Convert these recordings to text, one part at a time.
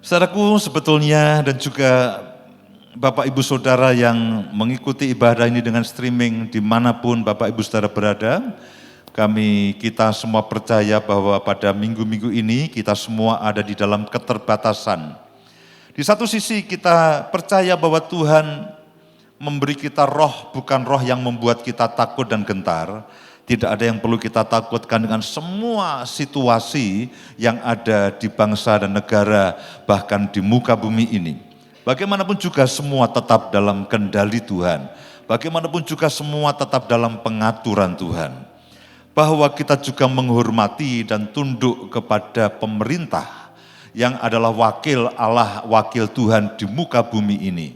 Saudaraku, sebetulnya dan juga Bapak Ibu Saudara yang mengikuti ibadah ini dengan streaming dimanapun Bapak Ibu Saudara berada, kita semua percaya bahwa pada minggu-minggu ini kita semua ada di dalam keterbatasan. Di satu sisi kita percaya bahwa Tuhan memberi kita roh, bukan roh yang membuat kita takut dan gentar. Tidak ada yang perlu kita takutkan dengan semua situasi yang ada di bangsa dan negara, bahkan di muka bumi ini. Bagaimanapun juga semua tetap dalam kendali Tuhan. Bagaimanapun juga semua tetap dalam pengaturan Tuhan. Bahwa kita juga menghormati dan tunduk kepada pemerintah yang adalah wakil Allah, wakil Tuhan di muka bumi ini.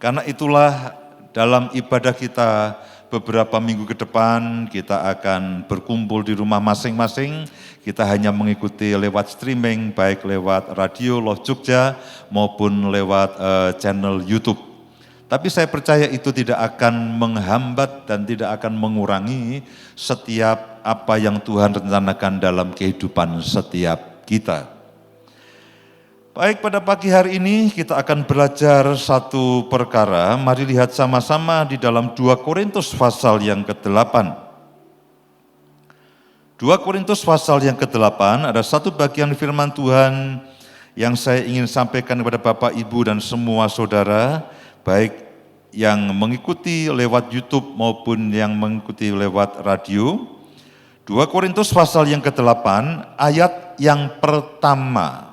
Karena itulah dalam ibadah kita beberapa minggu ke depan kita akan berkumpul di rumah masing-masing. Kita hanya mengikuti lewat streaming, baik lewat radio Loh Jogja maupun lewat channel YouTube. Tapi saya percaya itu tidak akan menghambat dan tidak akan mengurangi setiap apa yang Tuhan rencanakan dalam kehidupan setiap kita. Baik, pada pagi hari ini kita akan belajar satu perkara. Mari lihat sama-sama di dalam 2 Korintus pasal yang ke-8. 2 Korintus pasal yang ke-8 ada satu bagian firman Tuhan yang saya ingin sampaikan kepada Bapak, Ibu dan semua saudara, baik yang mengikuti lewat YouTube maupun yang mengikuti lewat radio. 2 Korintus pasal yang ke-8 ayat yang pertama.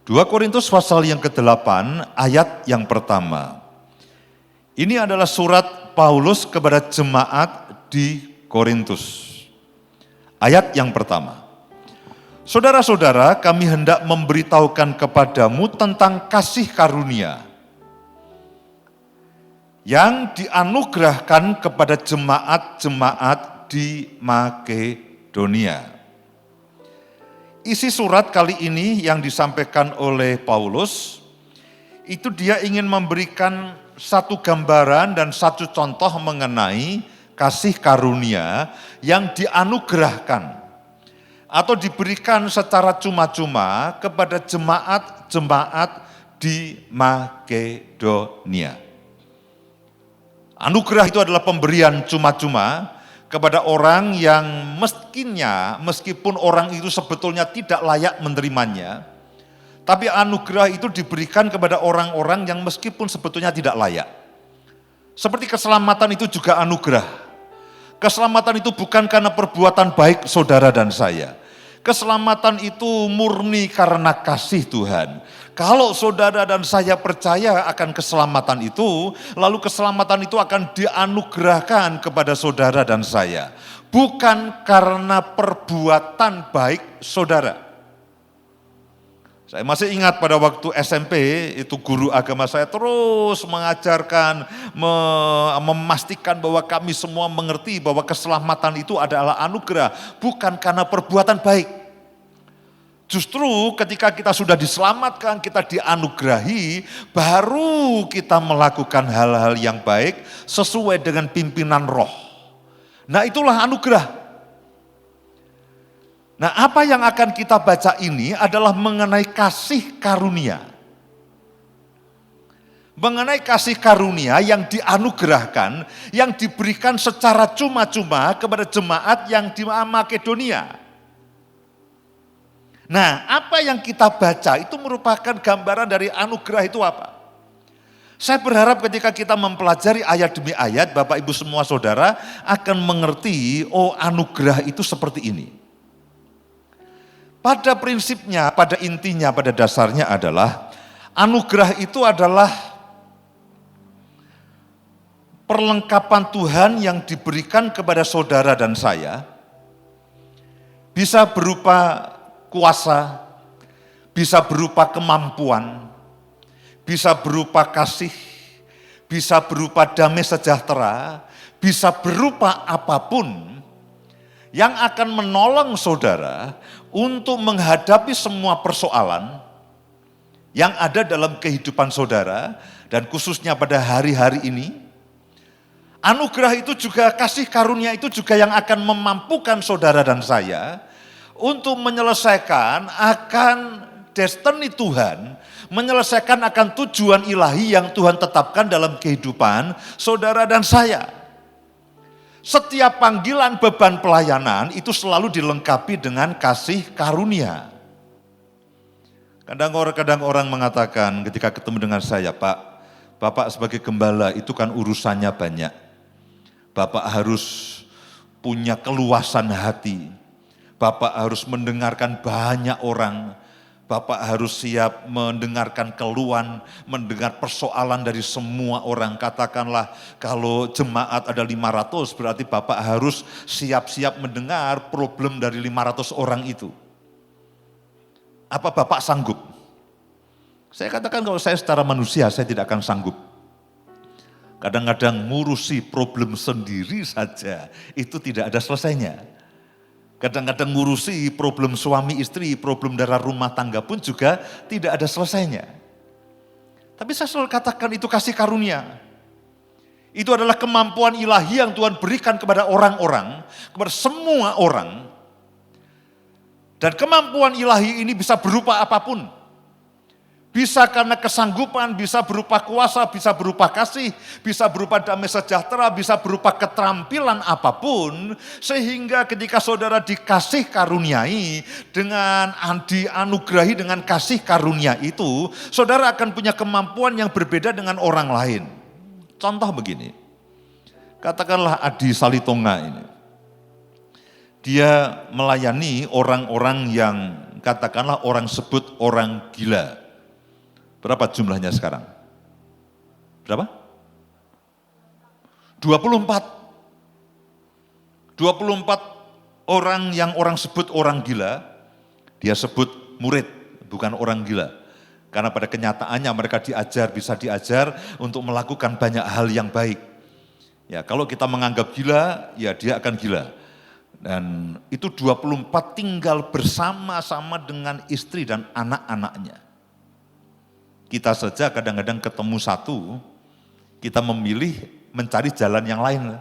2 Korintus pasal yang ke-8 ayat yang pertama. Ini adalah surat Paulus kepada jemaat di Korintus. Ayat yang pertama. Saudara-saudara, kami hendak memberitahukan kepadamu tentang kasih karunia yang dianugerahkan kepada jemaat-jemaat di Makedonia. Isi surat kali ini yang disampaikan oleh Paulus, itu dia ingin memberikan satu gambaran dan satu contoh mengenai kasih karunia yang dianugerahkan atau diberikan secara cuma-cuma kepada jemaat-jemaat di Makedonia. Anugerah itu adalah pemberian cuma-cuma kepada orang yang meskipun orang itu sebetulnya tidak layak menerimanya, tapi anugerah itu diberikan kepada orang-orang yang meskipun sebetulnya tidak layak. Seperti keselamatan itu juga anugerah. Keselamatan itu bukan karena perbuatan baik saudara dan saya. Keselamatan itu murni karena kasih Tuhan. Kalau saudara dan saya percaya akan keselamatan itu, lalu keselamatan itu akan dianugerahkan kepada saudara dan saya. Bukan karena perbuatan baik saudara. Saya masih ingat pada waktu SMP, itu guru agama saya terus mengajarkan, memastikan bahwa kami semua mengerti bahwa keselamatan itu adalah anugerah, bukan karena perbuatan baik. Justru ketika kita sudah diselamatkan, kita dianugerahi, baru kita melakukan hal-hal yang baik sesuai dengan pimpinan roh. Nah, itulah anugerah. Nah, apa yang akan kita baca ini adalah mengenai kasih karunia. Mengenai kasih karunia yang dianugerahkan, yang diberikan secara cuma-cuma kepada jemaat yang di Makedonia. Nah, apa yang kita baca itu merupakan gambaran dari anugerah itu apa? Saya berharap ketika kita mempelajari ayat demi ayat, Bapak Ibu semua saudara akan mengerti, oh anugerah itu seperti ini. Pada prinsipnya, pada intinya, pada dasarnya adalah anugerah itu adalah perlengkapan Tuhan yang diberikan kepada saudara dan saya, bisa berupa kuasa, bisa berupa kemampuan, bisa berupa kasih, bisa berupa damai sejahtera, bisa berupa apapun yang akan menolong saudara untuk menghadapi semua persoalan yang ada dalam kehidupan saudara dan khususnya pada hari-hari ini. Anugerah itu juga, kasih karunia itu juga yang akan memampukan saudara dan saya untuk menyelesaikan akan destiny Tuhan, menyelesaikan akan tujuan ilahi yang Tuhan tetapkan dalam kehidupan saudara dan saya. Setiap panggilan beban pelayanan itu selalu dilengkapi dengan kasih karunia. Kadang orang mengatakan ketika ketemu dengan saya, Pak, Bapak sebagai gembala itu kan urusannya banyak. Bapak harus punya keluasan hati. Bapak harus mendengarkan banyak orang. Bapak harus siap mendengarkan keluhan, mendengar persoalan dari semua orang. Katakanlah kalau jemaat ada 500, berarti Bapak harus siap-siap mendengar problem dari 500 orang itu. Apa Bapak sanggup? Saya katakan kalau saya secara manusia, saya tidak akan sanggup. Kadang-kadang ngurusi problem sendiri saja, itu tidak ada selesainya. Kadang-kadang ngurusi problem suami istri, problem dalam rumah tangga pun juga tidak ada selesainya. Tapi saya selalu katakan itu kasih karunia. Itu adalah kemampuan ilahi yang Tuhan berikan kepada orang-orang, kepada semua orang. Dan kemampuan ilahi ini bisa berupa apapun. Bisa karena kesanggupan, bisa berupa kuasa, bisa berupa kasih, bisa berupa damai sejahtera, bisa berupa keterampilan apapun. Sehingga ketika saudara dikasih karuniai, dengan dianugerahi dengan kasih karunia itu, saudara akan punya kemampuan yang berbeda dengan orang lain. Contoh begini, katakanlah Adi Salitonga ini. Dia melayani orang-orang yang katakanlah orang sebut orang gila. Berapa jumlahnya sekarang? Berapa? 24. 24 orang yang orang sebut orang gila, dia sebut murid, bukan orang gila. Karena pada kenyataannya mereka bisa diajar untuk melakukan banyak hal yang baik. Ya, kalau kita menganggap gila, ya dia akan gila. Dan itu 24 tinggal bersama-sama dengan istri dan anak-anaknya. Kita saja kadang-kadang ketemu satu, kita memilih mencari jalan yang lain.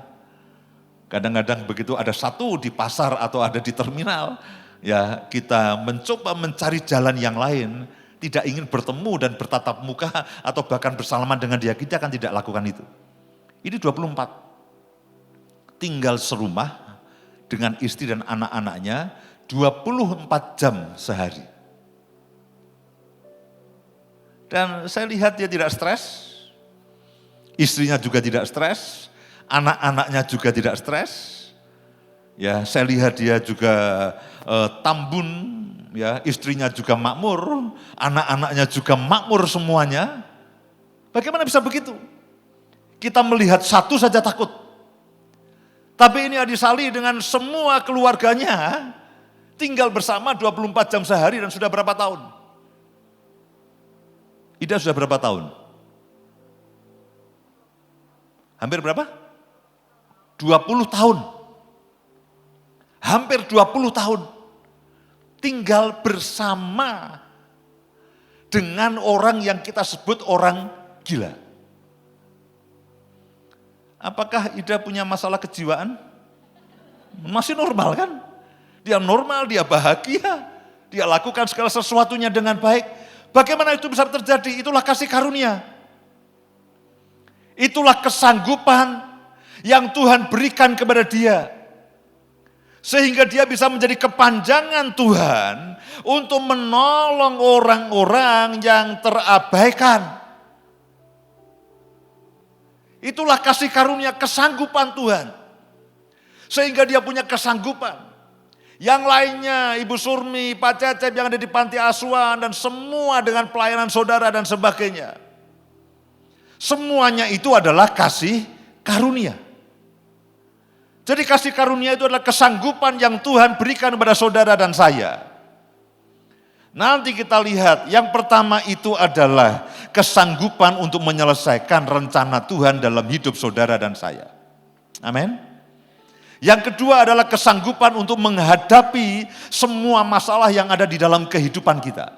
Kadang-kadang begitu ada satu di pasar atau ada di terminal, ya kita mencoba mencari jalan yang lain, tidak ingin bertemu dan bertatap muka atau bahkan bersalaman dengan dia, kita akan tidak lakukan itu. Ini 24. Tinggal serumah dengan istri dan anak-anaknya 24 jam sehari. Dan saya lihat dia tidak stres, istrinya juga tidak stres, anak-anaknya juga tidak stres. Ya, saya lihat dia juga tambun, ya, istrinya juga makmur, anak-anaknya juga makmur semuanya. Bagaimana bisa begitu? Kita melihat satu saja takut. Tapi ini Adi Sali dengan semua keluarganya tinggal bersama 24 jam sehari dan sudah berapa tahun? Ida sudah berapa tahun? Hampir berapa? 20 tahun. Hampir 20 tahun. Tinggal bersama dengan orang yang kita sebut orang gila. Apakah Ida punya masalah kejiwaan? Masih normal kan? Dia normal, dia bahagia, dia lakukan segala sesuatunya dengan baik. Bagaimana itu bisa terjadi? Itulah kasih karunia. Itulah kesanggupan yang Tuhan berikan kepada dia. Sehingga dia bisa menjadi kepanjangan Tuhan untuk menolong orang-orang yang terabaikan. Itulah kasih karunia, kesanggupan Tuhan. Sehingga dia punya kesanggupan. Yang lainnya, Ibu Surmi, Pak Cecep yang ada di panti asuhan, dan semua dengan pelayanan saudara dan sebagainya. Semuanya itu adalah kasih karunia. Jadi kasih karunia itu adalah kesanggupan yang Tuhan berikan kepada saudara dan saya. Nanti kita lihat, yang pertama itu adalah kesanggupan untuk menyelesaikan rencana Tuhan dalam hidup saudara dan saya. Amin. Yang kedua adalah kesanggupan untuk menghadapi semua masalah yang ada di dalam kehidupan kita.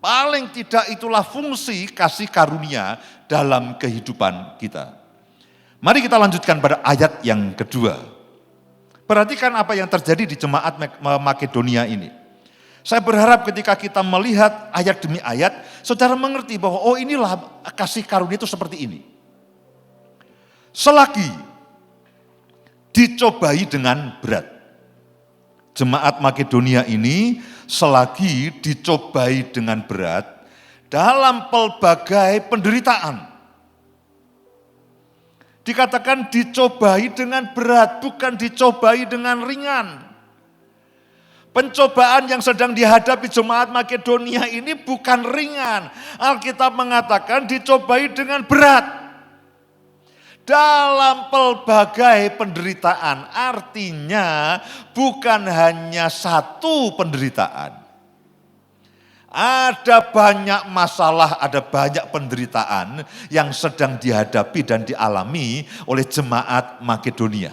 Paling tidak itulah fungsi kasih karunia dalam kehidupan kita. Mari kita lanjutkan pada ayat yang kedua. Perhatikan apa yang terjadi di jemaat Makedonia ini. Saya berharap ketika kita melihat ayat demi ayat, saudara mengerti bahwa oh inilah kasih karunia itu seperti ini. Selagi dicobai dengan berat. Jemaat Makedonia ini selagi dicobai dengan berat dalam pelbagai penderitaan. Dikatakan dicobai dengan berat, bukan dicobai dengan ringan. Pencobaan yang sedang dihadapi jemaat Makedonia ini bukan ringan. Alkitab mengatakan dicobai dengan berat. Dalam pelbagai penderitaan, artinya bukan hanya satu penderitaan. Ada banyak masalah, ada banyak penderitaan yang sedang dihadapi dan dialami oleh jemaat Makedonia.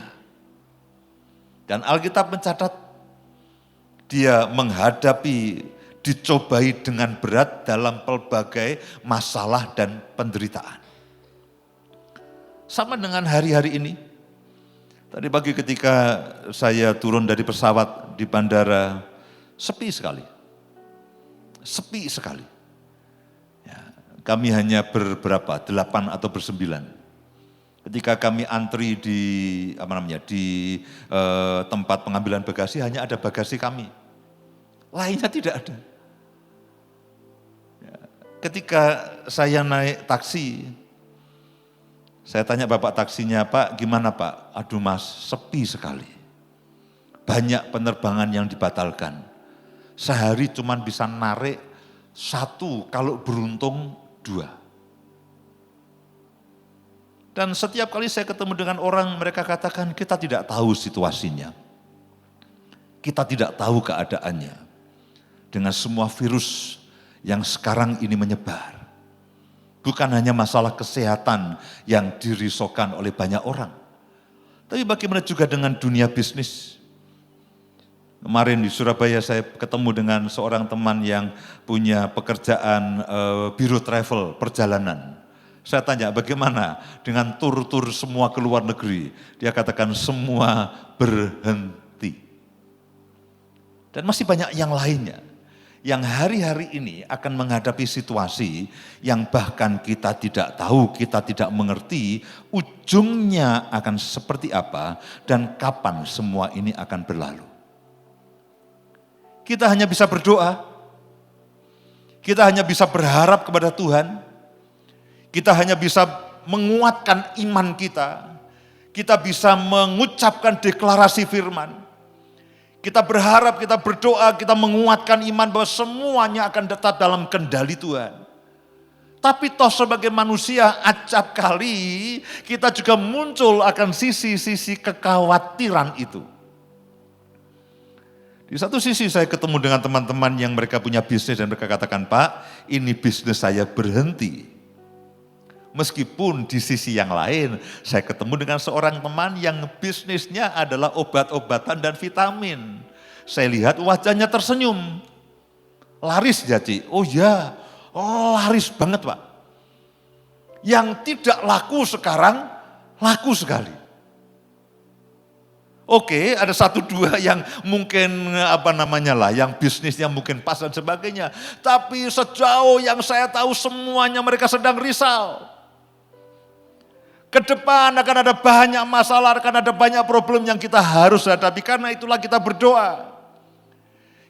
Dan Alkitab mencatat, dia menghadapi, dicobai dengan berat dalam pelbagai masalah dan penderitaan. Sama dengan hari-hari ini. Tadi pagi ketika saya turun dari pesawat di bandara, sepi sekali. Sepi sekali. Ya, kami hanya berberapa, 8 atau 9. Ketika kami antri di tempat pengambilan bagasi, hanya ada bagasi kami. Lainnya tidak ada. Ya, ketika saya naik taksi, saya tanya bapak taksinya, Pak gimana Pak? Aduh Mas, sepi sekali. Banyak penerbangan yang dibatalkan. Sehari cuma bisa narik 1, kalau beruntung 2. Dan setiap kali saya ketemu dengan orang, mereka katakan kita tidak tahu situasinya. Kita tidak tahu keadaannya. Dengan semua virus yang sekarang ini menyebar. Bukan hanya masalah kesehatan yang dirisaukan oleh banyak orang. Tapi bagaimana juga dengan dunia bisnis. Kemarin di Surabaya saya ketemu dengan seorang teman yang punya pekerjaan biro travel, perjalanan. Saya tanya bagaimana dengan tur-tur semua ke luar negeri. Dia katakan semua berhenti. Dan masih banyak yang lainnya. Yang hari-hari ini akan menghadapi situasi yang bahkan kita tidak tahu, kita tidak mengerti ujungnya akan seperti apa dan kapan semua ini akan berlalu. Kita hanya bisa berdoa, kita hanya bisa berharap kepada Tuhan, kita hanya bisa menguatkan iman kita bisa mengucapkan deklarasi firman. Kita berharap, kita berdoa, kita menguatkan iman bahwa semuanya akan tetap dalam kendali Tuhan. Tapi toh sebagai manusia acap kali kita juga muncul akan sisi-sisi kekhawatiran itu. Di satu sisi saya ketemu dengan teman-teman yang mereka punya bisnis dan mereka katakan, Pak ini bisnis saya berhenti. Meskipun di sisi yang lain, saya ketemu dengan seorang teman yang bisnisnya adalah obat-obatan dan vitamin. Saya lihat wajahnya tersenyum. Laris ya Ci? Oh ya, laris banget Pak. Yang tidak laku sekarang, laku sekali. Oke, ada 1-2 yang mungkin yang bisnisnya mungkin pas dan sebagainya. Tapi sejauh yang saya tahu semuanya mereka sedang risau. Ke depan akan ada banyak masalah, akan ada banyak problem yang kita harus hadapi. Karena itulah kita berdoa.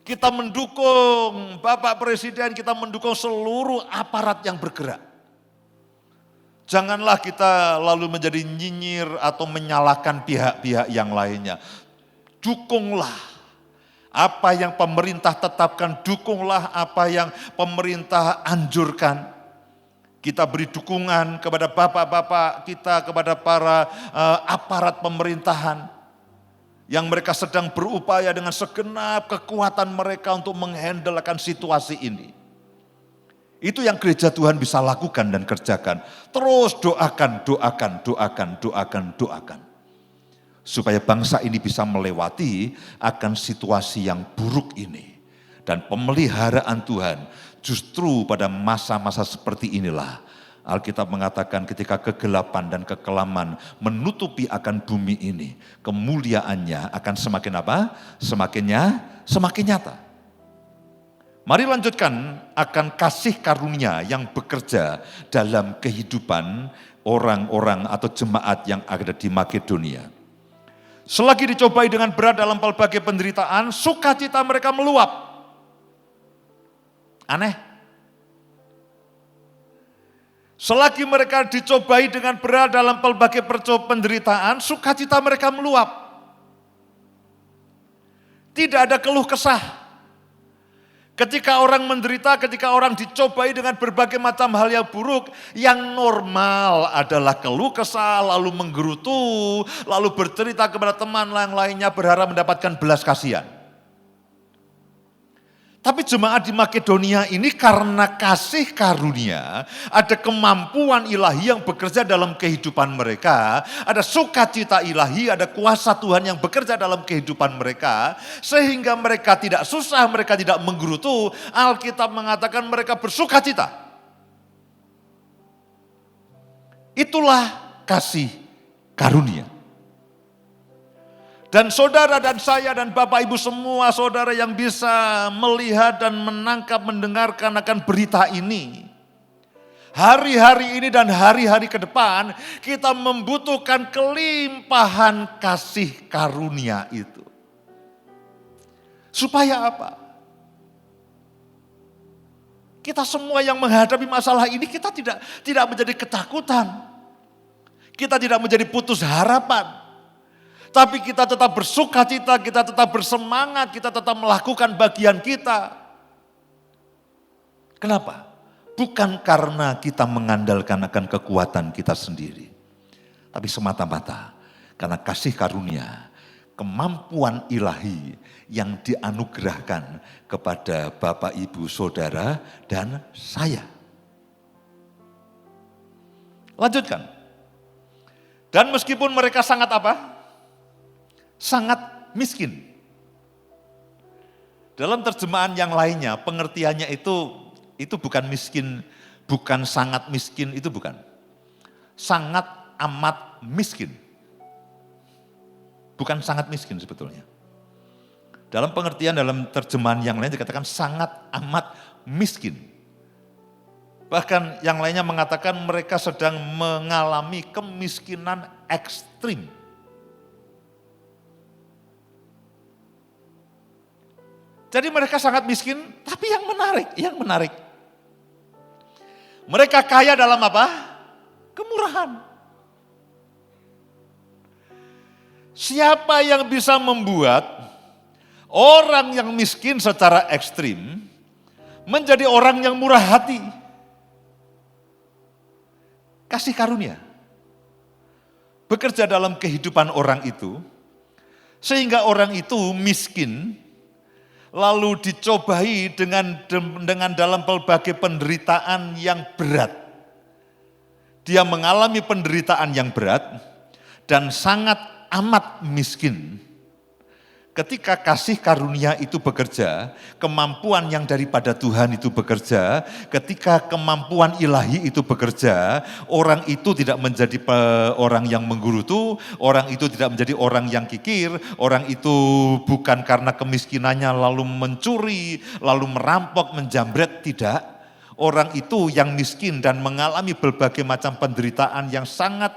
Kita mendukung Bapak Presiden, kita mendukung seluruh aparat yang bergerak. Janganlah kita lalu menjadi nyinyir atau menyalahkan pihak-pihak yang lainnya. Dukunglah apa yang pemerintah tetapkan, dukunglah apa yang pemerintah anjurkan. Kita beri dukungan kepada bapak-bapak kita, kepada para aparat pemerintahan yang mereka sedang berupaya dengan segenap kekuatan mereka untuk menghandle akan situasi ini. Itu yang gereja Tuhan bisa lakukan dan kerjakan. Terus doakan. Supaya bangsa ini bisa melewati akan situasi yang buruk ini. Dan pemeliharaan Tuhan justru pada masa-masa seperti inilah Alkitab mengatakan ketika kegelapan dan kekelaman menutupi akan bumi ini, kemuliaannya akan semakin apa? Semakin nyata. Mari lanjutkan akan kasih karunia yang bekerja dalam kehidupan orang-orang atau jemaat yang ada di Makedonia. Selagi dicobai dengan berat dalam pelbagai penderitaan, sukacita mereka meluap. Aneh. Selagi mereka dicobai dengan berat dalam pelbagai penderitaan, sukacita mereka meluap. Tidak ada keluh kesah. Ketika orang menderita, ketika orang dicobai dengan berbagai macam hal yang buruk, yang normal adalah keluh kesah, lalu menggerutu, lalu bercerita kepada teman yang lainnya berharap mendapatkan belas kasihan. Tapi jemaat di Makedonia ini karena kasih karunia, ada kemampuan ilahi yang bekerja dalam kehidupan mereka, ada sukacita ilahi, ada kuasa Tuhan yang bekerja dalam kehidupan mereka, sehingga mereka tidak susah, mereka tidak menggerutu. Alkitab mengatakan mereka bersukacita. Itulah kasih karunia. Dan saudara dan saya dan Bapak Ibu semua saudara yang bisa melihat dan menangkap, mendengarkan akan berita ini. Hari-hari ini dan hari-hari ke depan kita membutuhkan kelimpahan kasih karunia itu. Supaya apa? Kita semua yang menghadapi masalah ini kita tidak menjadi ketakutan. Kita tidak menjadi putus harapan. Tapi kita tetap bersukacita, kita tetap bersemangat, kita tetap melakukan bagian kita. Kenapa? Bukan karena kita mengandalkan akan kekuatan kita sendiri. Tapi semata-mata karena kasih karunia, kemampuan ilahi yang dianugerahkan kepada Bapak, Ibu, Saudara, dan saya. Lanjutkan. Dan meskipun mereka sangat apa? Sangat miskin. Dalam terjemahan yang lainnya, pengertiannya itu bukan miskin, bukan sangat miskin, itu bukan. Sangat amat miskin. Bukan sangat miskin sebetulnya. Dalam pengertian dalam terjemahan yang lain dikatakan sangat amat miskin. Bahkan yang lainnya mengatakan mereka sedang mengalami kemiskinan ekstrim. Jadi mereka sangat miskin, tapi yang menarik. Mereka kaya dalam apa? Kemurahan. Siapa yang bisa membuat orang yang miskin secara ekstrim menjadi orang yang murah hati? Kasih karunia. Bekerja dalam kehidupan orang itu, sehingga orang itu miskin, lalu dicobai dengan dalam pelbagai penderitaan yang berat. Dia mengalami penderitaan yang berat dan sangat amat miskin. Ketika kasih karunia itu bekerja, kemampuan yang daripada Tuhan itu bekerja, ketika kemampuan ilahi itu bekerja, orang itu tidak menjadi orang yang menggerutu, orang itu tidak menjadi orang yang kikir, orang itu bukan karena kemiskinannya lalu mencuri, lalu merampok, menjambret, tidak. Orang itu yang miskin dan mengalami berbagai macam penderitaan yang sangat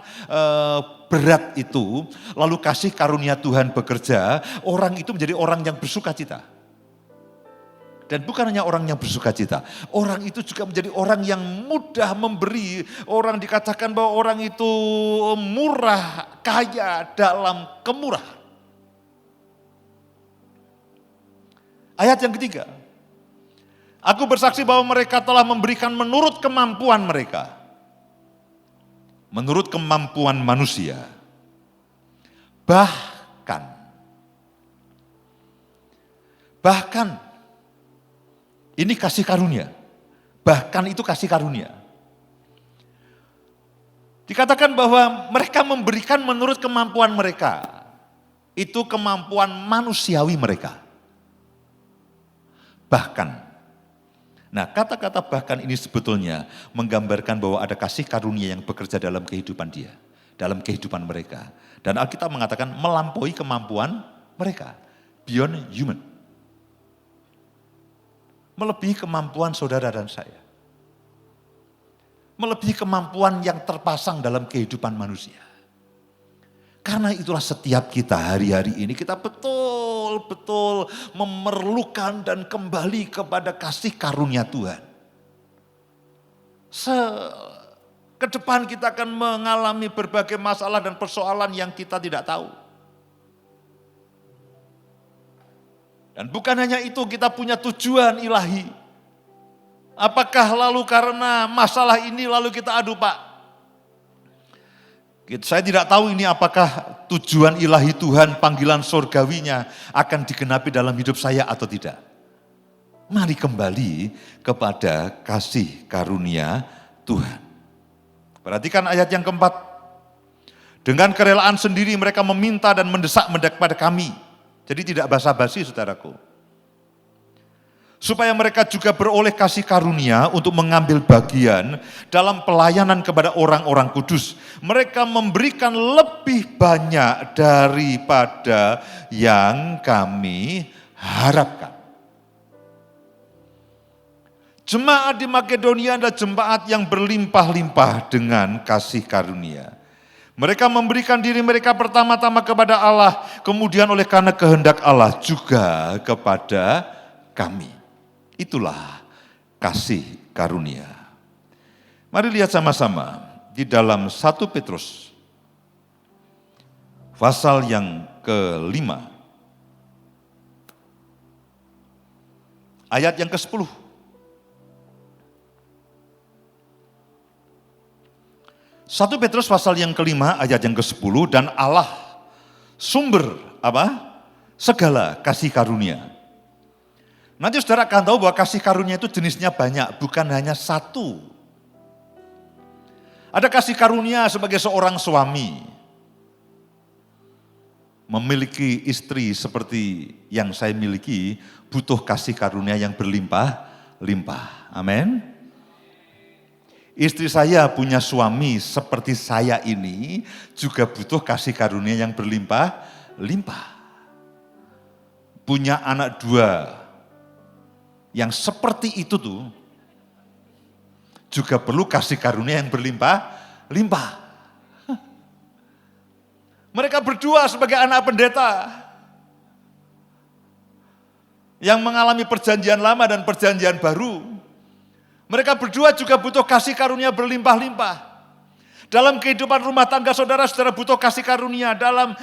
berat itu, lalu kasih karunia Tuhan bekerja, orang itu menjadi orang yang bersukacita. Dan bukan hanya orang yang bersukacita, orang itu juga menjadi orang yang mudah memberi. Orang dikatakan bahwa orang itu murah, kaya dalam kemurahan. Ayat yang ketiga. Aku bersaksi bahwa mereka telah memberikan menurut kemampuan mereka. Menurut kemampuan manusia. Bahkan. Ini kasih karunia. Bahkan itu kasih karunia. Dikatakan bahwa mereka memberikan menurut kemampuan mereka. Itu kemampuan manusiawi mereka. Bahkan. Nah, kata-kata bahkan ini sebetulnya menggambarkan bahwa ada kasih karunia yang bekerja dalam kehidupan dia, dalam kehidupan mereka. Dan Alkitab mengatakan melampaui kemampuan mereka, beyond human. Melebihi kemampuan saudara dan saya. Melebihi kemampuan yang terpasang dalam kehidupan manusia. Karena itulah setiap kita hari-hari ini kita betul-betul memerlukan dan kembali kepada kasih karunia Tuhan. Ke depan kita akan mengalami berbagai masalah dan persoalan yang kita tidak tahu. Dan bukan hanya itu, kita punya tujuan ilahi. Apakah lalu karena masalah ini lalu kita adu, Pak? Saya tidak tahu ini apakah tujuan ilahi Tuhan, panggilan surgawinya akan digenapi dalam hidup saya atau tidak. Mari kembali kepada kasih karunia Tuhan. Perhatikan ayat yang keempat. Dengan kerelaan sendiri mereka meminta dan mendesak kepada kami. Jadi tidak basa-basi saudaraku. Supaya mereka juga beroleh kasih karunia untuk mengambil bagian dalam pelayanan kepada orang-orang kudus. Mereka memberikan lebih banyak daripada yang kami harapkan. Jemaat di Makedonia adalah jemaat yang berlimpah-limpah dengan kasih karunia. Mereka memberikan diri mereka pertama-tama kepada Allah, kemudian oleh karena kehendak Allah juga kepada kami. Itulah kasih karunia. Mari lihat sama-sama di dalam 1 Petrus pasal yang ke-5 ayat yang ke-10. 1 Petrus pasal yang ke-5 ayat yang ke-10, dan Allah sumber segala kasih karunia. Nanti saudara akan tahu bahwa kasih karunia itu jenisnya banyak, bukan hanya satu. Ada kasih karunia sebagai seorang suami. Memiliki istri seperti yang saya miliki, butuh kasih karunia yang berlimpah-limpah. Amin. Istri saya punya suami seperti saya ini, juga butuh kasih karunia yang berlimpah-limpah. Punya anak 2, yang seperti itu tuh juga perlu kasih karunia yang berlimpah-limpah. Mereka berdua sebagai anak pendeta yang mengalami perjanjian lama dan perjanjian baru. Mereka berdua juga butuh kasih karunia berlimpah-limpah. Dalam kehidupan rumah tangga saudara, saudara butuh kasih karunia. Dalam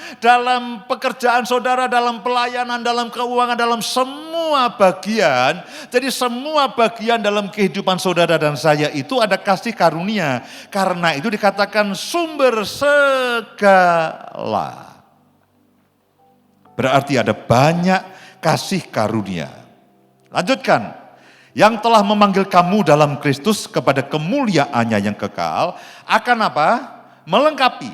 pekerjaan saudara, dalam pelayanan, dalam keuangan, dalam semua bagian. Jadi semua bagian dalam kehidupan saudara dan saya itu ada kasih karunia. Karena itu dikatakan sumber segala. Berarti ada banyak kasih karunia. Lanjutkan. Yang telah memanggil kamu dalam Kristus kepada kemuliaannya yang kekal, akan apa? Melengkapi.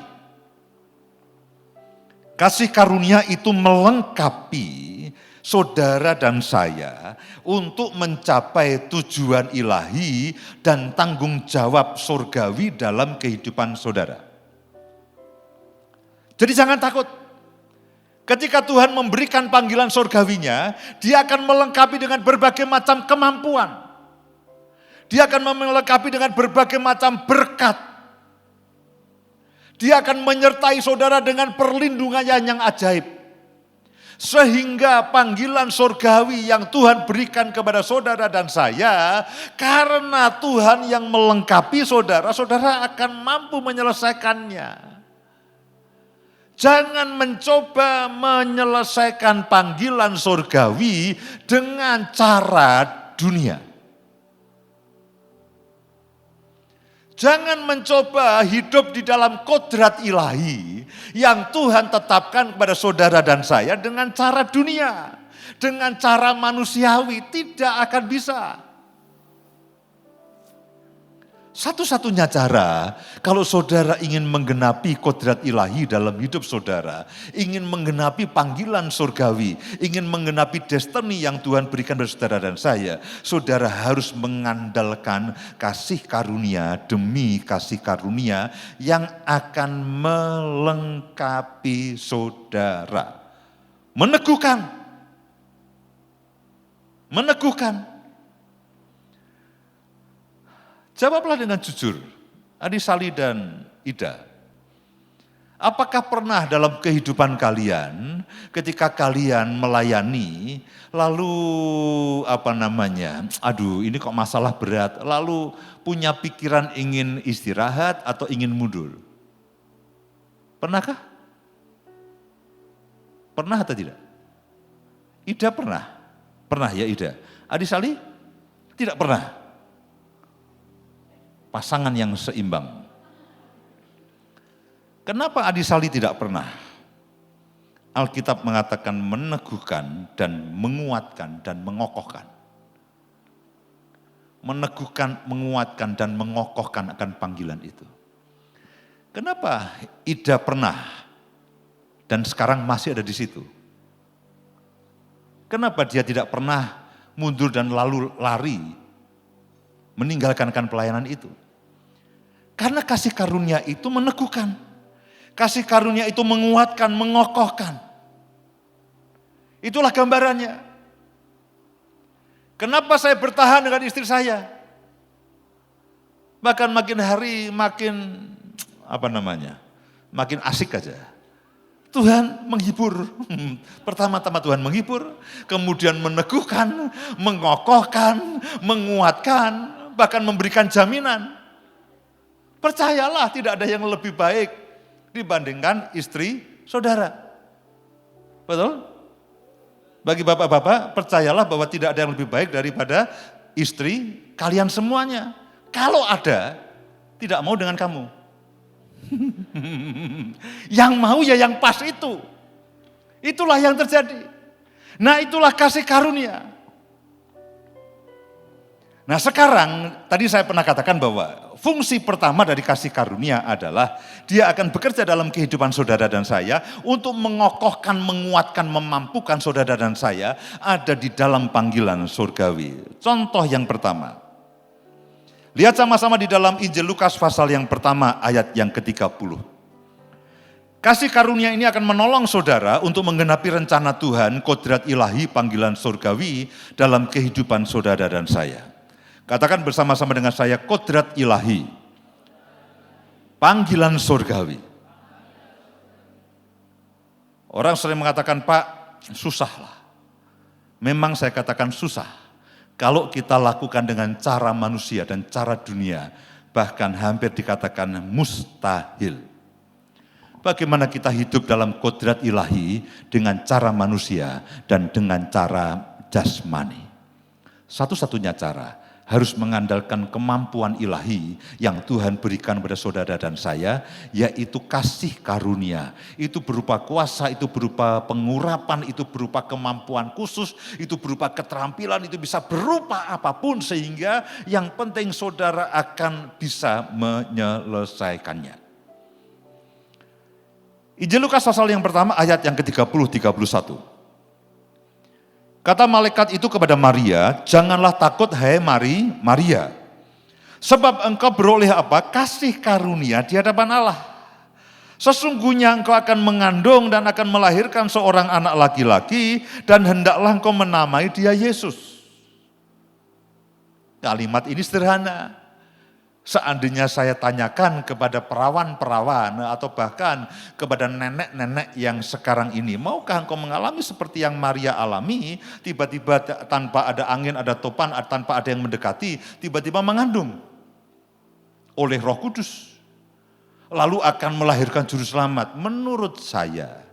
Kasih karunia itu melengkapi saudara dan saya untuk mencapai tujuan ilahi dan tanggung jawab surgawi dalam kehidupan saudara. Jadi jangan takut. Ketika Tuhan memberikan panggilan surgawinya, Dia akan melengkapi dengan berbagai macam kemampuan. Dia akan melengkapi dengan berbagai macam berkat. Dia akan menyertai saudara dengan perlindungannya yang ajaib. Sehingga panggilan surgawi yang Tuhan berikan kepada saudara dan saya, karena Tuhan yang melengkapi saudara, saudara akan mampu menyelesaikannya. Jangan mencoba menyelesaikan panggilan surgawi dengan cara dunia. Jangan mencoba hidup di dalam kodrat ilahi yang Tuhan tetapkan kepada saudara dan saya dengan cara dunia. Dengan cara manusiawi, tidak akan bisa. Satu-satunya cara kalau saudara ingin menggenapi kodrat ilahi dalam hidup saudara, ingin menggenapi panggilan surgawi, ingin menggenapi destiny yang Tuhan berikan pada saudara dan saya, saudara harus mengandalkan kasih karunia demi kasih karunia yang akan melengkapi saudara. Meneguhkan. Jawablah dengan jujur, Adi Sali dan Ida. Apakah pernah dalam kehidupan kalian, ketika kalian melayani, lalu aduh ini kok masalah berat, lalu punya pikiran ingin istirahat atau ingin mundur? Pernahkah? Pernah atau tidak? Ida pernah? Pernah ya Ida? Adi Sali? Tidak pernah. Pasangan yang seimbang. Kenapa Adi Sali tidak pernah? Alkitab mengatakan meneguhkan dan menguatkan dan mengokohkan. Meneguhkan, menguatkan dan mengokohkan akan panggilan itu. Kenapa Ida pernah dan sekarang masih ada di situ? Kenapa dia tidak pernah mundur dan lalu lari meninggalkan pelayanan itu? Karena kasih karunia itu meneguhkan. Kasih karunia itu menguatkan, mengokohkan. Itulah gambarannya. Kenapa saya bertahan dengan istri saya? Bahkan makin hari makin makin asik aja. Tuhan menghibur. Pertama-tama Tuhan menghibur, kemudian meneguhkan, mengokohkan, menguatkan, bahkan memberikan jaminan. Percayalah tidak ada yang lebih baik dibandingkan istri saudara. Betul? Bagi bapak-bapak, percayalah bahwa tidak ada yang lebih baik daripada istri kalian semuanya. Kalau ada, tidak mau dengan kamu. Yang mau ya yang pas itu. Itulah yang terjadi. Nah itulah kasih karunia. Nah sekarang, tadi saya pernah katakan bahwa fungsi pertama dari kasih karunia adalah dia akan bekerja dalam kehidupan saudara dan saya untuk mengokohkan, menguatkan, memampukan saudara dan saya ada di dalam panggilan surgawi. Contoh yang pertama, lihat sama-sama di dalam Injil Lukas pasal yang pertama ayat yang ke-30. Kasih karunia ini akan menolong saudara untuk menggenapi rencana Tuhan, kodrat ilahi, panggilan surgawi dalam kehidupan saudara dan saya. Katakan bersama-sama dengan saya, kodrat ilahi, panggilan surgawi. Orang sering mengatakan, Pak, susah lah. Memang saya katakan susah. Kalau kita lakukan dengan cara manusia dan cara dunia, bahkan hampir dikatakan mustahil. Bagaimana kita hidup dalam kodrat ilahi dengan cara manusia dan dengan cara jasmani. Satu-satunya cara harus mengandalkan kemampuan ilahi yang Tuhan berikan pada saudara dan saya, yaitu kasih karunia. Itu berupa kuasa, itu berupa pengurapan, itu berupa kemampuan khusus, itu berupa keterampilan, itu bisa berupa apapun sehingga yang penting saudara akan bisa menyelesaikannya. Injil Lukas pasal yang pertama ayat yang ke-30-31. Kata malaikat itu kepada Maria, janganlah takut hai Maria. Sebab engkau beroleh apa? Kasih karunia di hadapan Allah. Sesungguhnya engkau akan mengandung dan akan melahirkan seorang anak laki-laki dan hendaklah engkau menamai dia Yesus. Kalimat ini sederhana. Seandainya saya tanyakan kepada perawan-perawan atau bahkan kepada nenek-nenek yang sekarang ini, maukah engkau mengalami seperti yang Maria alami, tiba-tiba tanpa ada angin, ada topan, tanpa ada yang mendekati, tiba-tiba mengandung oleh Roh Kudus, lalu akan melahirkan juru selamat? Menurut saya,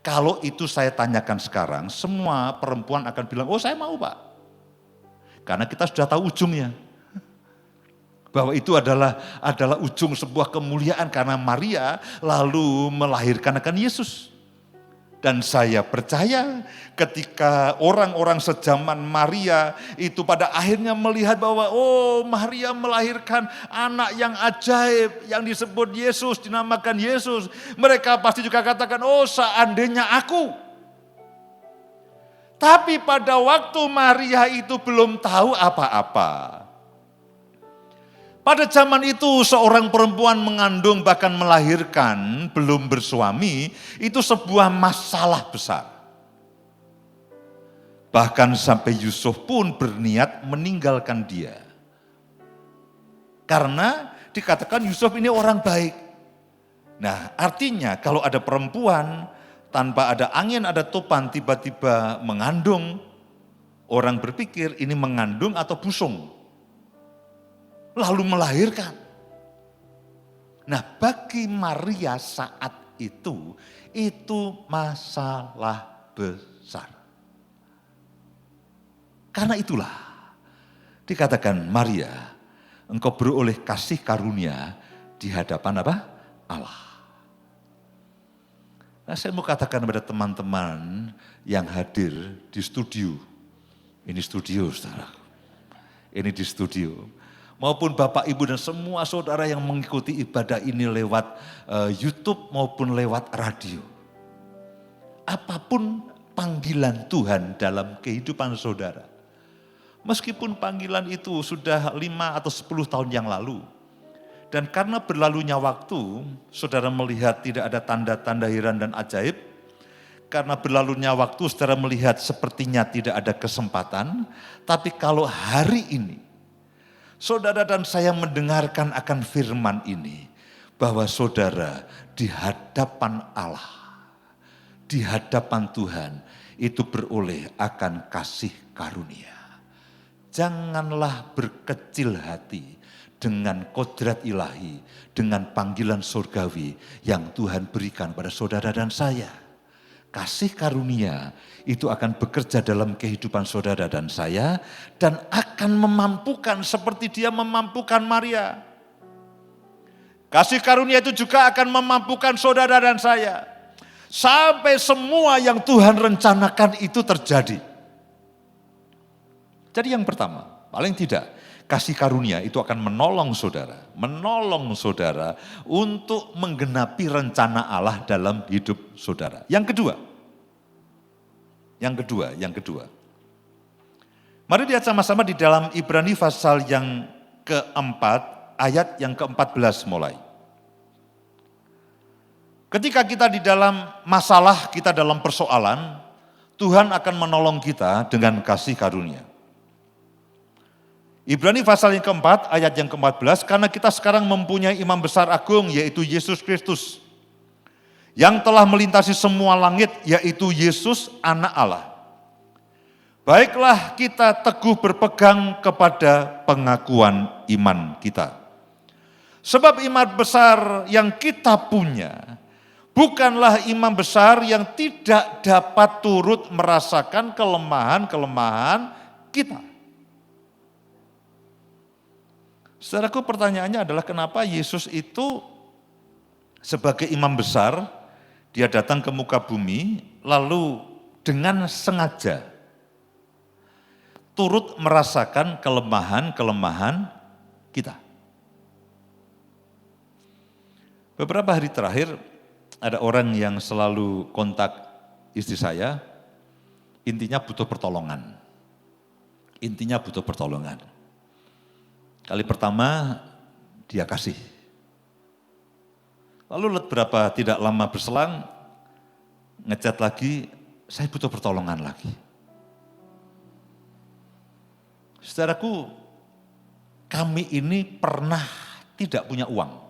kalau itu saya tanyakan sekarang, semua perempuan akan bilang, oh saya mau Pak, karena kita sudah tahu ujungnya. Bahwa itu adalah ujung sebuah kemuliaan karena Maria lalu melahirkan akan Yesus. Dan saya percaya ketika orang-orang sejaman Maria itu pada akhirnya melihat bahwa Maria melahirkan anak yang ajaib yang disebut Yesus, dinamakan Yesus. Mereka pasti juga katakan, seandainya aku. Tapi pada waktu Maria itu belum tahu apa-apa. Pada zaman itu seorang perempuan mengandung bahkan melahirkan belum bersuami itu sebuah masalah besar. Bahkan sampai Yusuf pun berniat meninggalkan dia. Karena dikatakan Yusuf ini orang baik. Nah, artinya kalau ada perempuan tanpa ada angin, ada topan tiba-tiba mengandung, orang berpikir ini mengandung atau busung. Lalu melahirkan. Nah, bagi Maria saat itu masalah besar. Karena itulah dikatakan Maria, engkau beroleh kasih karunia di hadapan apa? Allah. Nah, saya mau katakan kepada teman-teman yang hadir di studio. Ini studio, saudara. Ini di studio. Maupun Bapak, Ibu, dan semua saudara yang mengikuti ibadah ini lewat YouTube maupun lewat radio. Apapun panggilan Tuhan dalam kehidupan saudara. Meskipun panggilan itu sudah 5 atau 10 tahun yang lalu. Dan karena berlalunya waktu, saudara melihat tidak ada tanda-tanda heran dan ajaib. Karena berlalunya waktu, saudara melihat sepertinya tidak ada kesempatan. Tapi kalau hari ini, saudara dan saya mendengarkan akan firman ini, bahwa saudara di hadapan Allah, di hadapan Tuhan, itu beroleh akan kasih karunia. Janganlah berkecil hati dengan kodrat ilahi, dengan panggilan surgawi yang Tuhan berikan pada saudara dan saya. Kasih karunia itu akan bekerja dalam kehidupan saudara dan saya dan akan memampukan seperti dia memampukan Maria. Kasih karunia itu juga akan memampukan saudara dan saya. Sampai semua yang Tuhan rencanakan itu terjadi. Jadi yang pertama, paling tidak kasih karunia itu akan menolong saudara untuk menggenapi rencana Allah dalam hidup saudara. Yang kedua. Mari lihat sama-sama di dalam Ibrani pasal yang keempat, ayat yang ke-14 mulai. Ketika kita di dalam masalah, kita dalam persoalan, Tuhan akan menolong kita dengan kasih karunia. Ibrani pasal yang keempat, ayat yang ke-14, karena kita sekarang mempunyai imam besar agung, yaitu Yesus Kristus, yang telah melintasi semua langit, yaitu Yesus anak Allah. Baiklah kita teguh berpegang kepada pengakuan iman kita. Sebab iman besar yang kita punya, bukanlah imam besar yang tidak dapat turut merasakan kelemahan-kelemahan kita. Saudaraku, pertanyaannya adalah kenapa Yesus itu sebagai imam besar, dia datang ke muka bumi, lalu dengan sengaja turut merasakan kelemahan-kelemahan kita. Beberapa hari terakhir, ada orang yang selalu kontak istri saya, intinya butuh pertolongan. Kali pertama, dia kasih. Lalu berapa tidak lama berselang, ngechat lagi, saya butuh pertolongan lagi. Saudaraku, kami ini pernah tidak punya uang.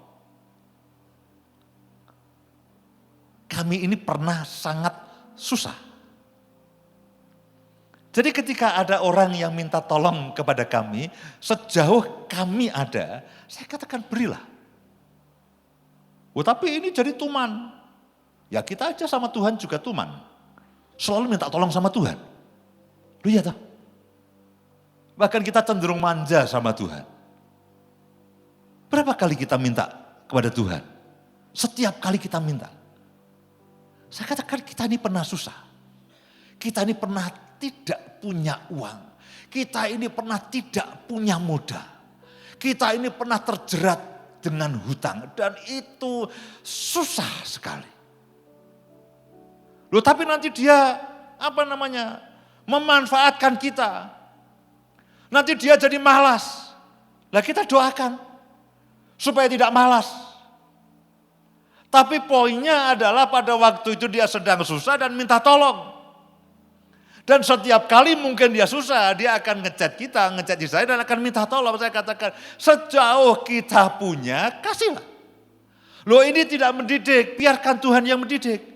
Kami ini pernah sangat susah. Jadi ketika ada orang yang minta tolong kepada kami, sejauh kami ada, saya katakan berilah. Tapi ini jadi tuman. Ya kita aja sama Tuhan juga tuman. Selalu minta tolong sama Tuhan. Lu ya toh? Bahkan kita cenderung manja sama Tuhan. Berapa kali kita minta kepada Tuhan? Setiap kali kita minta. Saya katakan kita ini pernah susah. Kita ini pernah tidak punya uang. Kita ini pernah tidak punya modal. Kita ini pernah terjerat dengan hutang. Dan itu susah sekali. Loh tapi nanti dia memanfaatkan kita. Nanti dia jadi malas. Lah kita doakan supaya tidak malas. Tapi poinnya adalah pada waktu itu dia sedang susah dan minta tolong. Dan setiap kali mungkin dia susah, dia akan ngechat saya dan akan minta tolong. Saya katakan, sejauh kita punya, kasihlah. Loh ini tidak mendidik, biarkan Tuhan yang mendidik.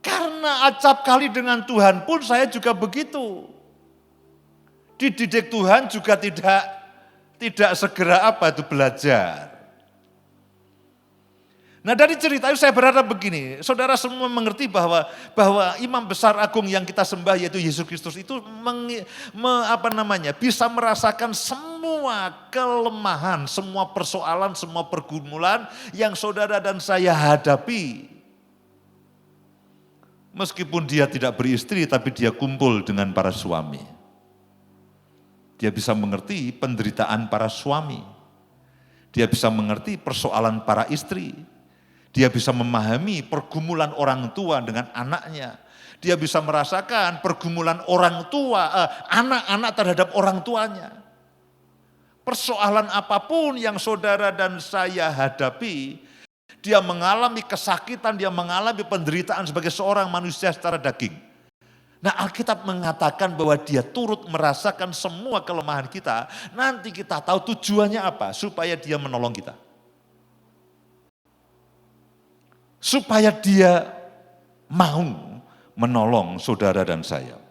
Karena acap kali dengan Tuhan pun saya juga begitu. Dididik Tuhan juga tidak segera belajar. Nah dari cerita itu saya berharap begini, saudara semua mengerti bahwa imam besar agung yang kita sembah yaitu Yesus Kristus itu bisa merasakan semua kelemahan, semua persoalan, semua pergumulan yang saudara dan saya hadapi. Meskipun dia tidak beristri tapi dia kumpul dengan para suami. Dia bisa mengerti penderitaan para suami. Dia bisa mengerti persoalan para istri. Dia bisa memahami pergumulan orang tua dengan anaknya. Dia bisa merasakan pergumulan orang tua, anak-anak terhadap orang tuanya. Persoalan apapun yang saudara dan saya hadapi, dia mengalami kesakitan, dia mengalami penderitaan sebagai seorang manusia secara daging. Nah Alkitab mengatakan bahwa dia turut merasakan semua kelemahan kita. Nanti kita tahu tujuannya apa? Supaya dia menolong kita. Supaya dia mau menolong saudara dan saya.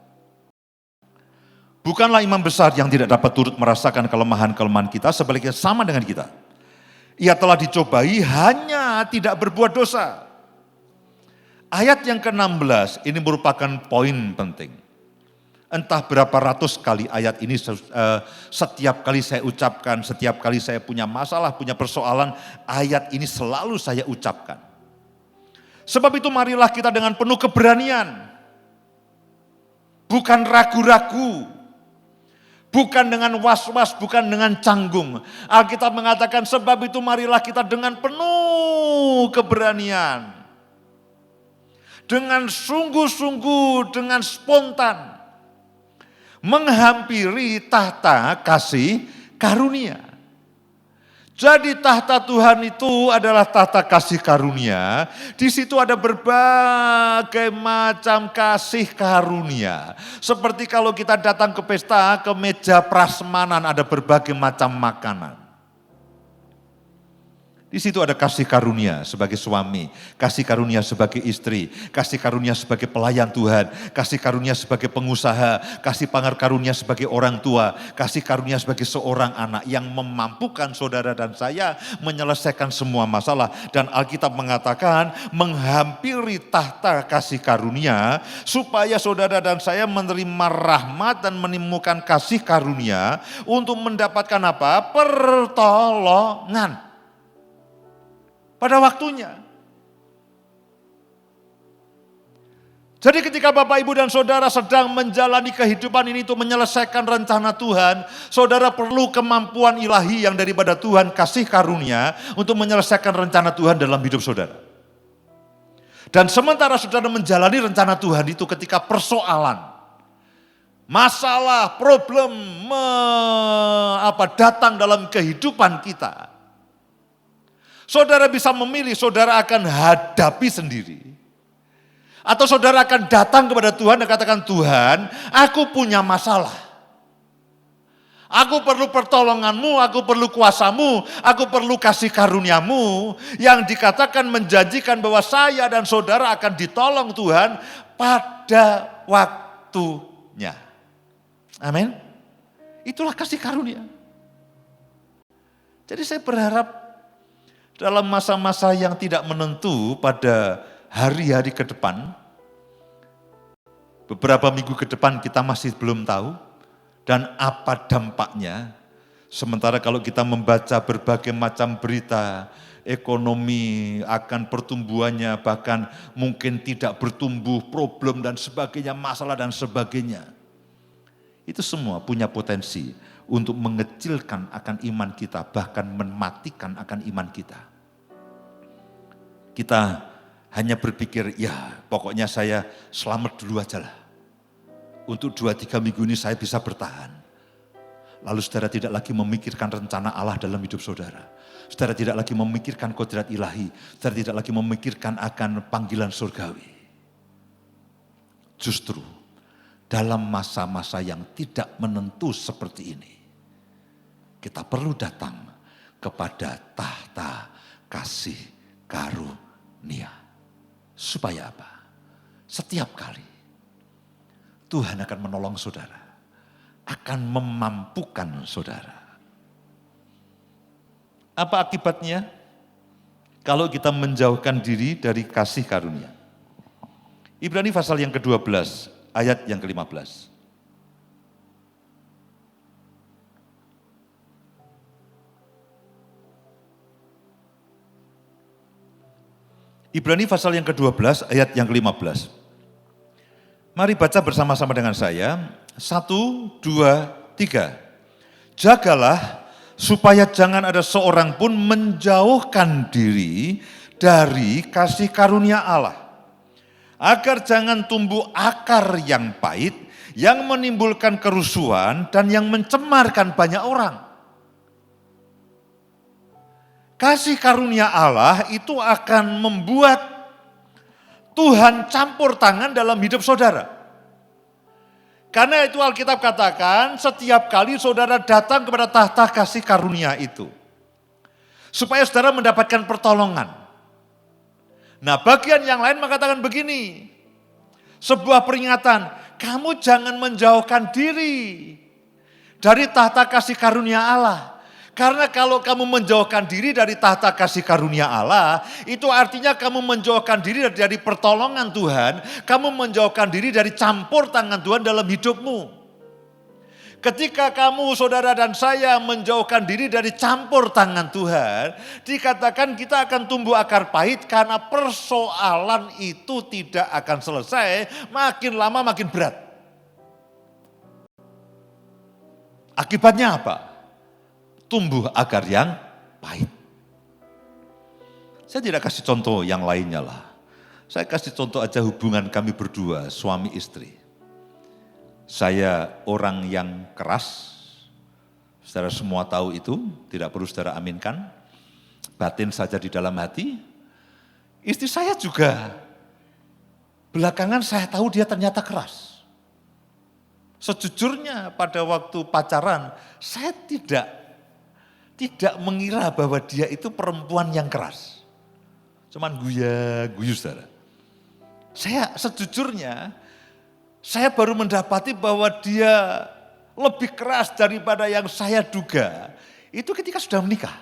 Bukanlah imam besar yang tidak dapat turut merasakan kelemahan-kelemahan kita, sebaliknya sama dengan kita. Ia telah dicobai hanya tidak berbuat dosa. Ayat yang ke-16 ini merupakan poin penting. Entah berapa ratus kali ayat ini setiap kali saya ucapkan, setiap kali saya punya masalah, punya persoalan, ayat ini selalu saya ucapkan. Sebab itu marilah kita dengan penuh keberanian, bukan ragu-ragu, bukan dengan was-was, bukan dengan canggung. Alkitab mengatakan sebab itu marilah kita dengan penuh keberanian, dengan sungguh-sungguh, dengan spontan, menghampiri tahta kasih karunia. Jadi tahta Tuhan itu adalah tahta kasih karunia. Di situ ada berbagai macam kasih karunia. Seperti kalau kita datang ke pesta, ke meja prasmanan ada berbagai macam makanan. Di situ ada kasih karunia sebagai suami, kasih karunia sebagai istri, kasih karunia sebagai pelayan Tuhan, kasih karunia sebagai pengusaha, kasih karunia sebagai orang tua, kasih karunia sebagai seorang anak yang memampukan saudara dan saya menyelesaikan semua masalah. Dan Alkitab mengatakan menghampiri tahta kasih karunia supaya saudara dan saya menerima rahmat dan menemukan kasih karunia untuk mendapatkan apa? Pertolongan. Pada waktunya. Jadi ketika Bapak, Ibu, dan Saudara sedang menjalani kehidupan ini untuk menyelesaikan rencana Tuhan, saudara perlu kemampuan ilahi yang daripada Tuhan kasih karunia untuk menyelesaikan rencana Tuhan dalam hidup saudara. Dan sementara saudara menjalani rencana Tuhan itu ketika persoalan, masalah, problem datang dalam kehidupan kita, saudara bisa memilih, saudara akan hadapi sendiri. Atau saudara akan datang kepada Tuhan dan katakan, Tuhan, aku punya masalah. Aku perlu pertolonganmu, aku perlu kuasamu, aku perlu kasih karuniamu. Yang dikatakan menjanjikan bahwa saya dan saudara akan ditolong Tuhan pada waktunya. Amin. Itulah kasih karunia. Jadi saya berharap dalam masa-masa yang tidak menentu pada hari-hari ke depan, beberapa minggu ke depan kita masih belum tahu, dan apa dampaknya, Sementara kalau kita membaca berbagai macam berita, ekonomi akan pertumbuhannya, bahkan mungkin tidak bertumbuh, problem dan sebagainya, masalah dan sebagainya. Itu semua punya potensi untuk mengecilkan akan iman kita, bahkan mematikan akan iman kita. Kita hanya berpikir, ya pokoknya saya selamat dulu aja lah. Untuk 2-3 minggu ini saya bisa bertahan. Lalu saudara tidak lagi memikirkan rencana Allah dalam hidup saudara. Saudara tidak lagi memikirkan kodrat ilahi. Saudara tidak lagi memikirkan akan panggilan surgawi. Justru dalam masa-masa yang tidak menentu seperti ini, kita perlu datang kepada tahta kasih karunia. Supaya apa? Setiap kali Tuhan akan menolong saudara, akan memampukan saudara. Apa akibatnya kalau kita menjauhkan diri dari kasih karunia? Ibrani pasal yang ke-12, ayat yang ke-15. Ibrani pasal yang ke-12, ayat yang ke-15. Mari baca bersama-sama dengan saya. 1, 2, 3. Jagalah supaya jangan ada seorang pun menjauhkan diri dari kasih karunia Allah. Agar jangan tumbuh akar yang pahit, yang menimbulkan kerusuhan dan yang mencemarkan banyak orang. Kasih karunia Allah itu akan membuat Tuhan campur tangan dalam hidup saudara. Karena itu Alkitab katakan setiap kali saudara datang kepada tahta kasih karunia itu. Supaya saudara mendapatkan pertolongan. Nah bagian yang lain mengatakan begini. Sebuah peringatan, kamu jangan menjauhkan diri dari tahta kasih karunia Allah. Karena kalau kamu menjauhkan diri dari tahta kasih karunia Allah, itu artinya kamu menjauhkan diri dari pertolongan Tuhan, kamu menjauhkan diri dari campur tangan Tuhan dalam hidupmu. Ketika kamu, saudara dan saya menjauhkan diri dari campur tangan Tuhan, dikatakan kita akan tumbuh akar pahit karena persoalan itu tidak akan selesai, makin lama makin berat. Akibatnya apa? Tumbuh akar yang pahit. Saya tidak kasih contoh yang lainnya lah. Saya kasih contoh aja hubungan kami berdua, suami istri. Saya orang yang keras, saudara semua tahu itu, tidak perlu saudara aminkan. Batin saja di dalam hati. Istri saya juga, belakangan saya tahu dia ternyata keras. Sejujurnya pada waktu pacaran, saya tidak mengira bahwa dia itu perempuan yang keras. Cuman guyu saudara. Saya sejujurnya, saya baru mendapati bahwa dia lebih keras daripada yang saya duga. Itu ketika sudah menikah.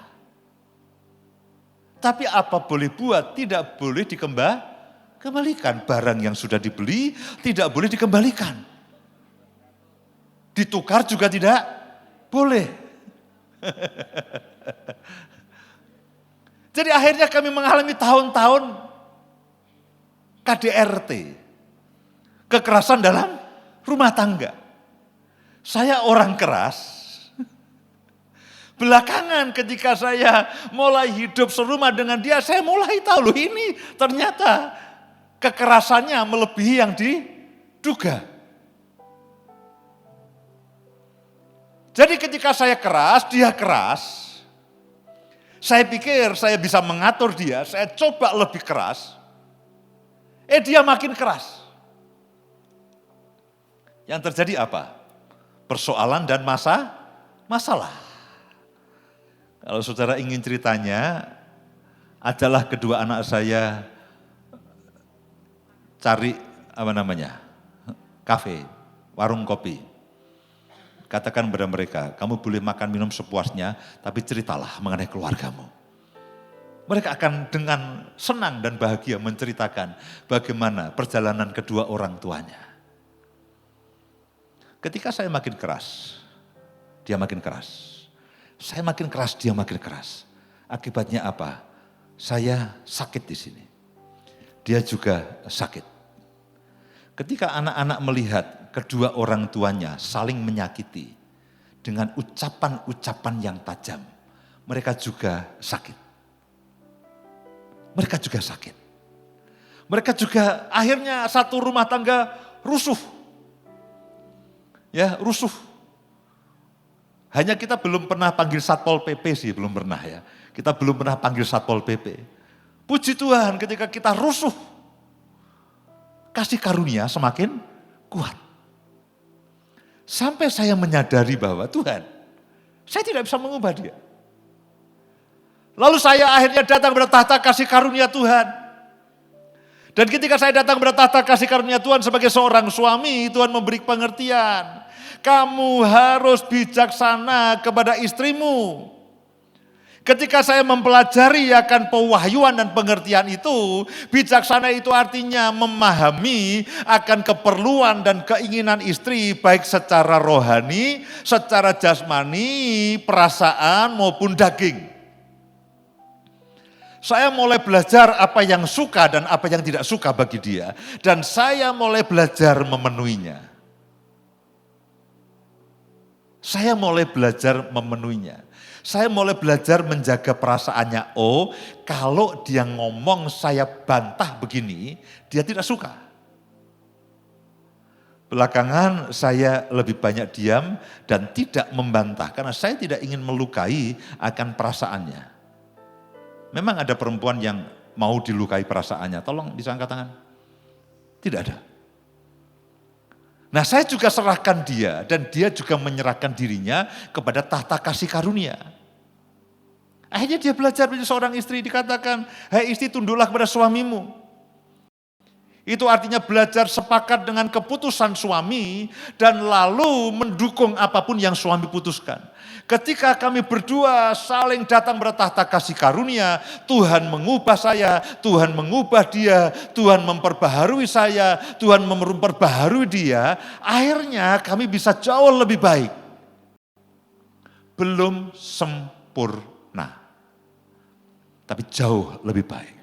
Tapi apa boleh buat, tidak boleh dikembalikan. Barang yang sudah dibeli tidak boleh dikembalikan. Ditukar juga tidak boleh. Jadi akhirnya kami mengalami tahun-tahun KDRT. Kekerasan dalam rumah tangga. Saya orang keras. Belakangan ketika saya mulai hidup serumah dengan dia, saya mulai tahu loh ini ternyata kekerasannya melebihi yang diduga. Jadi ketika saya keras, dia keras. Saya pikir saya bisa mengatur dia, saya coba lebih keras. Dia makin keras. Yang terjadi apa? Persoalan dan masalah. Kalau saudara ingin ceritanya, adalah kedua anak saya cari kafe, warung kopi. Katakan kepada mereka, kamu boleh makan minum sepuasnya, tapi ceritalah mengenai keluargamu. Mereka akan dengan senang dan bahagia menceritakan bagaimana perjalanan kedua orang tuanya. Ketika saya makin keras, dia makin keras. Saya makin keras, dia makin keras. Akibatnya apa? Saya sakit di sini. Dia juga sakit. Ketika anak-anak melihat kedua orang tuanya saling menyakiti dengan ucapan-ucapan yang tajam, mereka juga sakit. Mereka juga sakit. Mereka juga akhirnya satu rumah tangga rusuh. Ya, rusuh. Hanya kita belum pernah panggil Satpol PP sih, belum pernah ya. Kita belum pernah panggil Satpol PP. Puji Tuhan ketika kita rusuh, kasih karunia semakin kuat. Sampai saya menyadari bahwa Tuhan, saya tidak bisa mengubah dia. Lalu saya akhirnya datang pada tahta kasih karunia Tuhan. Dan ketika saya datang pada tahta kasih karunia Tuhan sebagai seorang suami, Tuhan memberi pengertian. Kamu harus bijaksana kepada istrimu. Ketika saya mempelajari akan pewahyuan dan pengertian itu, bijaksana itu artinya memahami akan keperluan dan keinginan istri baik secara rohani, secara jasmani, perasaan maupun daging. Saya mulai belajar apa yang suka dan apa yang tidak suka bagi dia. Dan saya mulai belajar memenuhinya. Saya mulai belajar memenuhinya. Saya mulai belajar menjaga perasaannya. Oh, kalau dia ngomong saya bantah begini, dia tidak suka. Belakangan saya lebih banyak diam dan tidak membantah. Karena saya tidak ingin melukai akan perasaannya. Memang ada perempuan yang mau dilukai perasaannya. Tolong bisa angkat tangan. Tidak ada. Nah saya juga serahkan dia dan dia juga menyerahkan dirinya kepada tahta kasih karunia. Akhirnya dia belajar menjadi seorang istri, dikatakan, "Hai istri, tunduklah kepada suamimu." Itu artinya belajar sepakat dengan keputusan suami dan lalu mendukung apapun yang suami putuskan. Ketika kami berdua saling datang pada tahta kasih karunia, Tuhan mengubah saya, Tuhan mengubah dia, Tuhan memperbaharui saya, Tuhan memperbaharui dia, akhirnya kami bisa jauh lebih baik. Belum sempurna, tapi jauh lebih baik.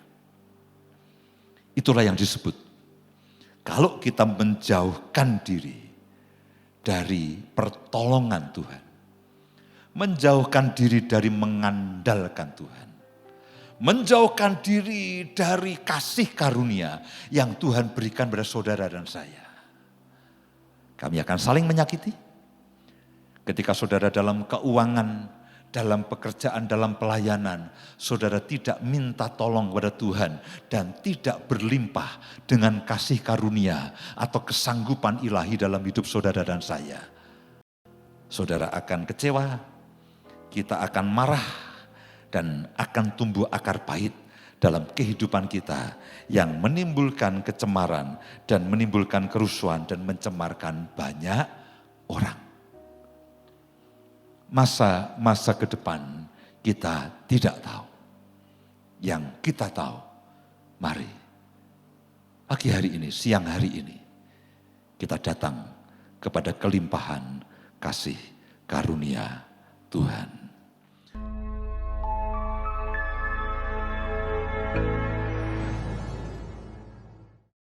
Itulah yang disebut kalau kita menjauhkan diri dari pertolongan Tuhan, menjauhkan diri dari mengandalkan Tuhan, menjauhkan diri dari kasih karunia yang Tuhan berikan pada saudara dan saya. Kami akan saling menyakiti. Ketika saudara dalam keuangan, dalam pekerjaan, dalam pelayanan, saudara tidak minta tolong kepada Tuhan dan tidak berlimpah dengan kasih karunia atau kesanggupan ilahi dalam hidup saudara dan saya. Saudara akan kecewa, kita akan marah, dan akan tumbuh akar pahit dalam kehidupan kita yang menimbulkan kecemaran dan menimbulkan kerusuhan dan mencemarkan banyak orang. Masa-masa ke depan kita tidak tahu. Yang kita tahu, mari pagi hari ini, siang hari ini, kita datang kepada kelimpahan kasih karunia Tuhan.